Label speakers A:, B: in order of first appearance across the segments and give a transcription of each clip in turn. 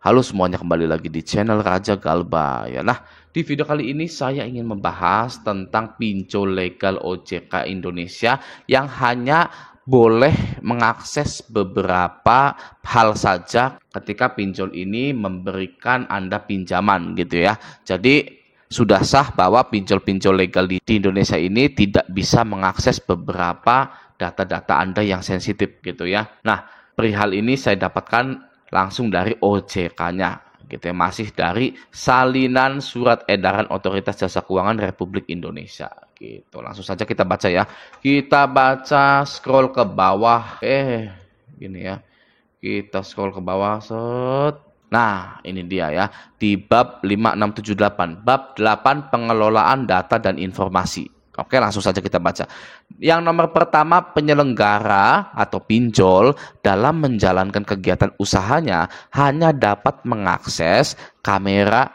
A: Halo semuanya, kembali lagi di channel Raja Galba ya. Nah, di video kali ini saya ingin membahas tentang pinjol legal OJK Indonesia yang hanya boleh mengakses beberapa hal saja ketika pinjol ini memberikan Anda pinjaman gitu ya. Jadi sudah sah bahwa pinjol-pinjol legal di Indonesia ini tidak bisa mengakses beberapa data-data Anda yang sensitif gitu ya. Nah, perihal ini saya dapatkan langsung dari OJK-nya gitu ya, masih dari Salinan Surat Edaran Otoritas Jasa Keuangan Republik Indonesia gitu. Langsung saja kita baca ya. Kita baca, scroll ke bawah. Gini ya. Kita scroll ke bawah, set. Nah, ini dia ya. Di bab 5678, bab 8 pengelolaan data dan informasi. Oke, langsung saja kita baca. Yang nomor pertama, penyelenggara atau pinjol dalam menjalankan kegiatan usahanya hanya dapat mengakses kamera,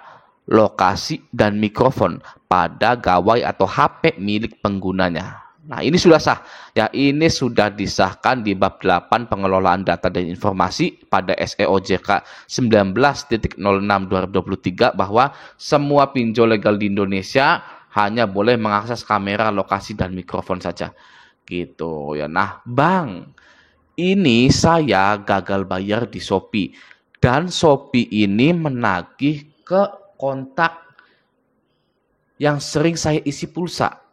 A: lokasi, dan mikrofon pada gawai atau HP milik penggunanya. Nah, ini sudah sah. Ya, ini sudah disahkan di bab 8 pengelolaan data dan informasi pada SE OJK 19.06/2023 bahwa semua pinjol legal di Indonesia hanya boleh mengakses kamera, lokasi, dan mikrofon saja. Gitu ya. Nah, Bang, ini saya gagal bayar di Shopee. Dan Shopee ini menagih ke kontak yang sering saya isi pulsa.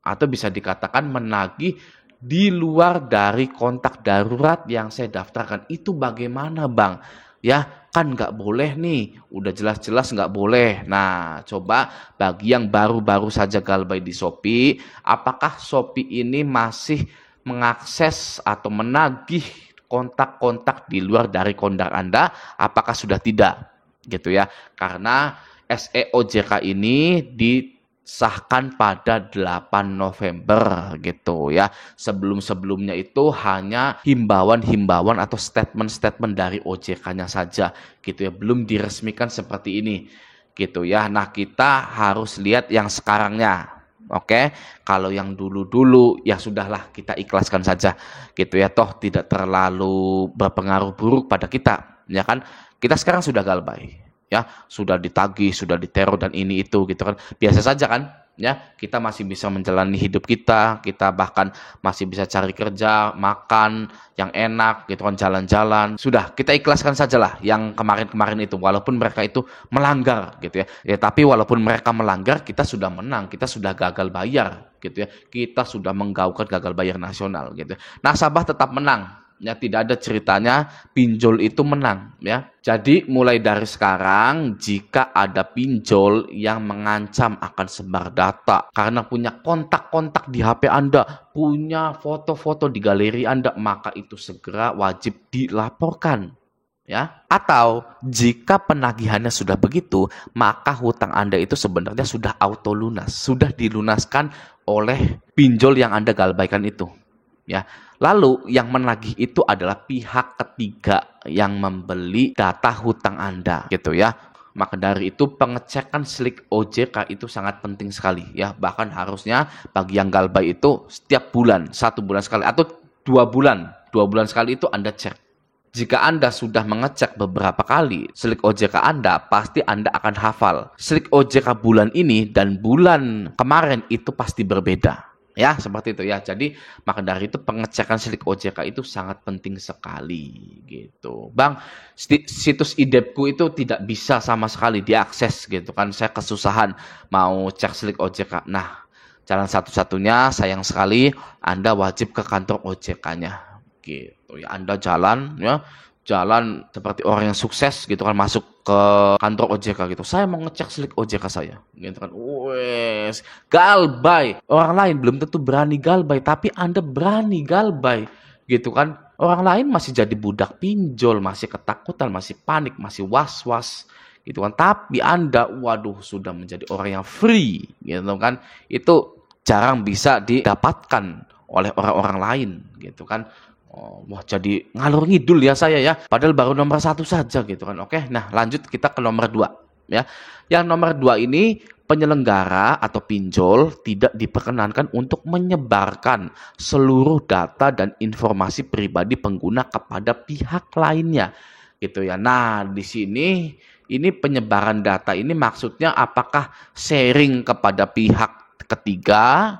A: Atau bisa dikatakan menagih di luar dari kontak darurat yang saya daftarkan. Itu bagaimana, Bang? Ya, kan nggak boleh nih. Udah jelas-jelas nggak boleh. Nah, coba bagi yang baru-baru saja galbay di Shopee, apakah Shopee ini masih mengakses atau menagih kontak-kontak di luar dari kontak Anda? Apakah sudah tidak? Gitu ya. Karena SEOJK ini disahkan pada 8 November gitu ya. Sebelum-sebelumnya itu hanya himbauan-himbauan atau statement-statement dari OJK-nya saja gitu ya. Belum diresmikan seperti ini gitu ya. Nah, kita harus lihat yang sekarangnya. Oke, kalau yang dulu-dulu ya sudahlah, kita ikhlaskan saja gitu ya. Toh tidak terlalu berpengaruh buruk pada kita, ya kan? Kita sekarang sudah galbay. Ya, sudah ditagih, sudah diteror dan ini itu gitu kan. Biasa saja kan? Ya, kita masih bisa menjalani hidup kita bahkan masih bisa cari kerja, makan yang enak gitu kan, jalan-jalan. Sudah, kita ikhlaskan sajalah yang kemarin-kemarin itu walaupun mereka itu melanggar gitu ya. Ya, tapi walaupun mereka melanggar, kita sudah menang, kita sudah gagal bayar gitu ya. Kita sudah menggaungkan gagal bayar nasional gitu. Nasabah tetap menang. Ya, tidak ada ceritanya pinjol itu menang ya. Jadi mulai dari sekarang jika ada pinjol yang mengancam akan sebar data karena punya kontak-kontak di HP Anda, punya foto-foto di galeri Anda, maka itu segera wajib dilaporkan ya. Atau jika penagihannya sudah begitu, maka hutang Anda itu sebenarnya sudah auto lunas, sudah dilunaskan oleh pinjol yang Anda galbaikan itu. Ya, lalu yang menagih itu adalah pihak ketiga yang membeli data hutang Anda, gitu ya. Maka dari itu pengecekan slik OJK itu sangat penting sekali, ya. Bahkan harusnya bagi yang galbay itu setiap bulan, 1 bulan sekali atau 2 bulan sekali itu Anda cek. Jika Anda sudah mengecek beberapa kali slik OJK Anda, pasti Anda akan hafal. Slik OJK bulan ini dan bulan kemarin itu pasti berbeda. Ya, seperti itu ya. Jadi, maka dari itu pengecekan slik OJK itu sangat penting sekali gitu. Bang, situs IDEPku itu tidak bisa sama sekali diakses gitu kan. Saya kesusahan mau cek slik OJK. Nah, jalan satu-satunya sayang sekali Anda wajib ke kantor OJK-nya gitu ya. Anda jalan seperti orang yang sukses gitu kan, masuk ke kantor OJK gitu. Saya mau ngecek slik OJK saya gitu kan. Wes, galbay. Orang lain belum tentu berani galbay, tapi Anda berani galbay gitu kan. Orang lain masih jadi budak pinjol, masih ketakutan, masih panik, masih was-was gitu kan. Tapi Anda, waduh, sudah menjadi orang yang free gitu kan. Itu jarang bisa didapatkan oleh orang-orang lain gitu kan. Oh, wah, jadi ngalur ngidul ya saya ya. Padahal baru nomor 1 saja gitu kan. Oke, nah lanjut kita ke nomor 2 ya. Yang nomor 2 ini, penyelenggara atau pinjol tidak diperkenankan untuk menyebarkan seluruh data dan informasi pribadi pengguna kepada pihak lainnya. gitu ya. Nah, di sini ini penyebaran data ini maksudnya apakah sharing kepada pihak ketiga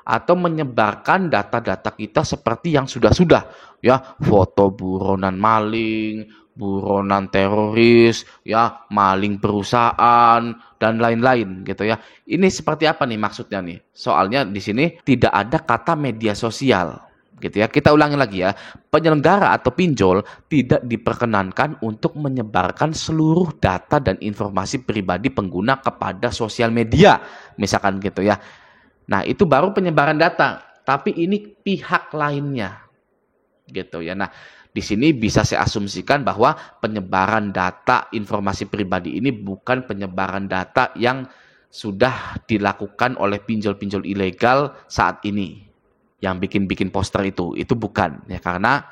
A: atau menyebarkan data-data kita seperti yang sudah-sudah ya, foto buronan maling, buronan teroris, ya, maling perusahaan dan lain-lain gitu ya. Ini seperti apa nih maksudnya nih? Soalnya di sini tidak ada kata media sosial gitu ya. Kita ulangi lagi ya. Penyelenggara atau pinjol tidak diperkenankan untuk menyebarkan seluruh data dan informasi pribadi pengguna kepada sosial media, misalkan gitu ya. Nah, itu baru penyebaran data, tapi ini pihak lainnya. Gitu ya. Nah, di sini bisa saya asumsikan bahwa penyebaran data informasi pribadi ini bukan penyebaran data yang sudah dilakukan oleh pinjol-pinjol ilegal saat ini. Yang bikin-bikin poster itu bukan ya, karena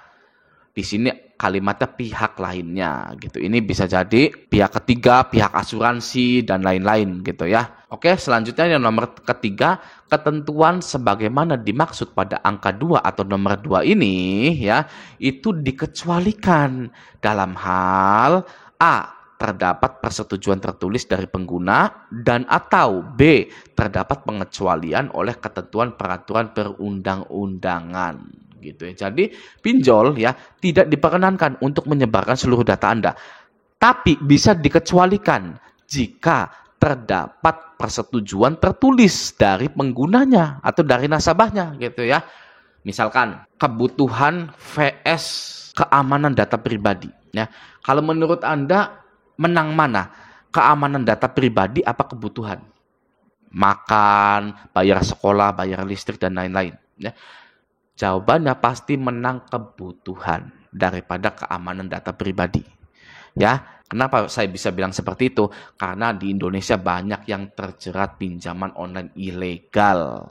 A: di sini kalimatnya pihak lainnya gitu. Ini bisa jadi pihak ketiga, pihak asuransi dan lain-lain gitu ya. Oke, selanjutnya yang nomor ketiga, ketentuan sebagaimana dimaksud pada angka 2 atau nomor 2 ini ya, itu dikecualikan dalam hal A, terdapat persetujuan tertulis dari pengguna dan atau B, terdapat pengecualian oleh ketentuan peraturan perundang-undangan gitu ya. Jadi pinjol ya tidak diperkenankan untuk menyebarkan seluruh data Anda. Tapi bisa dikecualikan jika terdapat persetujuan tertulis dari penggunanya atau dari nasabahnya gitu ya. Misalkan kebutuhan vs keamanan data pribadi ya. Kalau menurut Anda menang mana? Keamanan data pribadi apa kebutuhan? Makan, bayar sekolah, bayar listrik dan lain-lain ya. Jawabannya pasti menang kebutuhan daripada keamanan data pribadi. Ya, kenapa saya bisa bilang seperti itu? Karena di Indonesia banyak yang terjerat pinjaman online ilegal.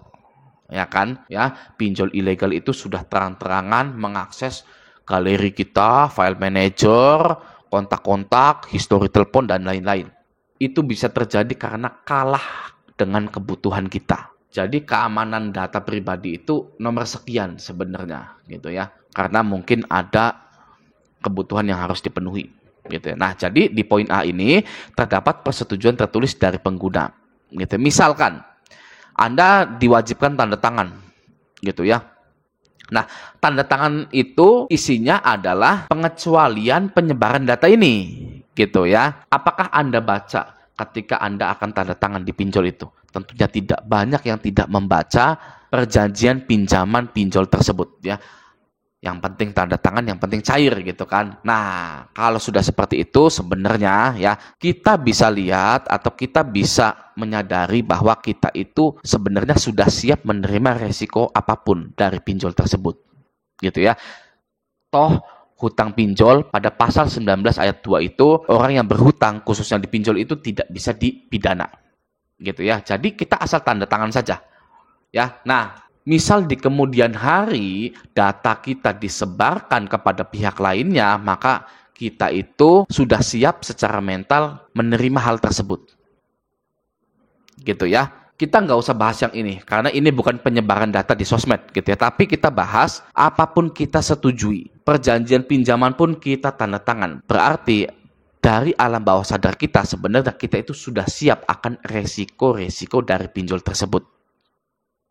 A: Ya kan? Ya, pinjol ilegal itu sudah terang-terangan mengakses galeri kita, file manager, kontak-kontak, histori telepon dan lain-lain. Itu bisa terjadi karena kalah dengan kebutuhan kita. Jadi keamanan data pribadi itu nomor sekian sebenarnya gitu ya. Karena mungkin ada kebutuhan yang harus dipenuhi gitu ya. Nah, jadi di poin A ini terdapat persetujuan tertulis dari pengguna gitu. Misalkan Anda diwajibkan tanda tangan gitu ya. Nah, tanda tangan itu isinya adalah pengecualian penyebaran data ini gitu ya. Apakah Anda baca ketika Anda akan tanda tangan di pinjol itu? Tentunya tidak. Banyak yang tidak membaca perjanjian pinjaman pinjol tersebut ya. Yang penting tanda tangan, yang penting cair gitu kan. Nah, kalau sudah seperti itu sebenarnya ya kita bisa lihat atau kita bisa menyadari bahwa kita itu sebenarnya sudah siap menerima resiko apapun dari pinjol tersebut. Gitu ya. Toh hutang pinjol pada pasal 19 ayat 2 itu orang yang berhutang khususnya di pinjol itu tidak bisa dipidana. Gitu ya. Jadi kita asal tanda tangan saja. Ya. Nah, misal di kemudian hari data kita disebarkan kepada pihak lainnya, maka kita itu sudah siap secara mental menerima hal tersebut. Gitu ya. Kita nggak usah bahas yang ini, karena ini bukan penyebaran data di sosmed gitu ya. Tapi kita bahas apapun kita setujui. Perjanjian pinjaman pun kita tanda tangan. Berarti dari alam bawah sadar kita sebenarnya kita itu sudah siap akan resiko-resiko dari pinjol tersebut.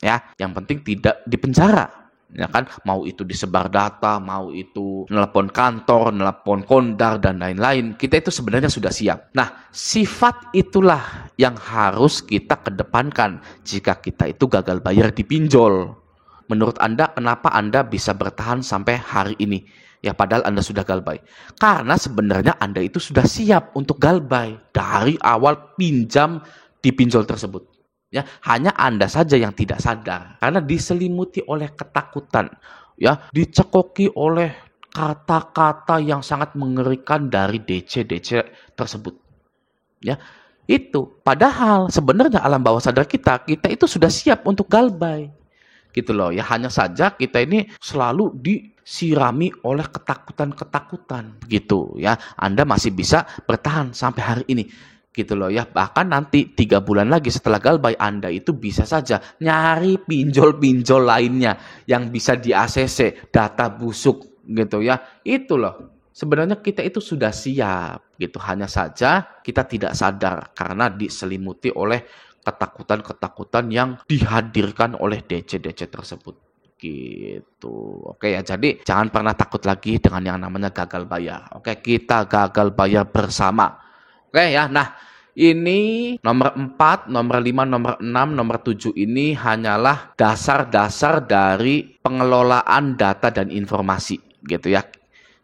A: Ya, yang penting tidak dipenjara. Ya kan, mau itu disebar data, mau itu nelpon kantor, nelpon kondar dan lain-lain, kita itu sebenarnya sudah siap. Nah, sifat itulah yang harus kita kedepankan jika kita itu gagal bayar di pinjol. Menurut Anda, kenapa Anda bisa bertahan sampai hari ini? Ya, padahal Anda sudah galbay. Karena sebenarnya Anda itu sudah siap untuk galbay dari awal pinjam di pinjol tersebut. Ya, hanya Anda saja yang tidak sadar karena diselimuti oleh ketakutan, ya, dicekoki oleh kata-kata yang sangat mengerikan dari DC-DC tersebut. Ya, itu padahal sebenarnya alam bawah sadar kita itu sudah siap untuk galbay. Gitu loh, ya, hanya saja kita ini selalu disirami oleh ketakutan-ketakutan gitu ya. Anda masih bisa bertahan sampai hari ini. Gitu loh ya, bahkan nanti 3 bulan lagi setelah galbay Anda itu bisa saja nyari pinjol-pinjol lainnya yang bisa di ACC, data busuk gitu ya, itu loh sebenarnya kita itu sudah siap gitu. Hanya saja kita tidak sadar karena diselimuti oleh ketakutan-ketakutan yang dihadirkan oleh DC-DC tersebut. Gitu. Oke ya, jadi jangan pernah takut lagi dengan yang namanya gagal bayar. Oke, kita gagal bayar bersama. Oke ya, nah ini nomor 4, nomor 5, nomor 6, nomor 7 ini hanyalah dasar-dasar dari pengelolaan data dan informasi gitu ya.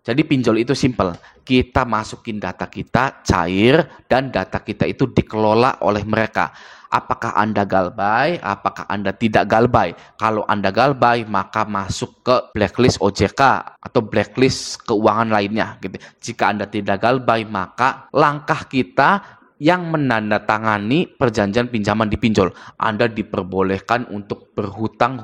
A: Jadi pinjol itu simple. Kita masukin data kita cair dan data kita itu dikelola oleh mereka. Apakah Anda galbay, apakah Anda tidak galbay. Kalau Anda galbay, maka masuk ke blacklist OJK atau blacklist keuangan lainnya gitu. Jika Anda tidak galbay, maka langkah kita yang menandatangani perjanjian pinjaman di pinjol. Anda diperbolehkan untuk berhutang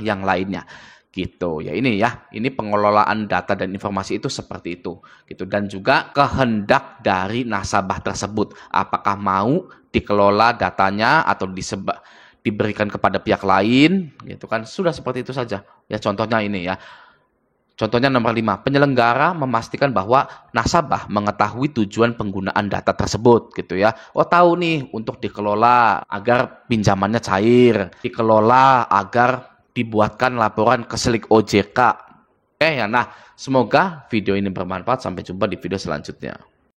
A: yang lainnya. Gitu ya, ini pengelolaan data dan informasi itu seperti itu gitu. Dan juga kehendak dari nasabah tersebut, apakah mau dikelola datanya atau diberikan kepada pihak lain gitu kan. Sudah seperti itu saja ya. Contohnya ini ya, contohnya nomor 5, penyelenggara memastikan bahwa nasabah mengetahui tujuan penggunaan data tersebut gitu ya. Oh, tahu nih, untuk dikelola agar pinjamannya cair, dikelola agar dibuatkan laporan ke Selik OJK. Oke ya, nah semoga video ini bermanfaat. Sampai jumpa di video selanjutnya.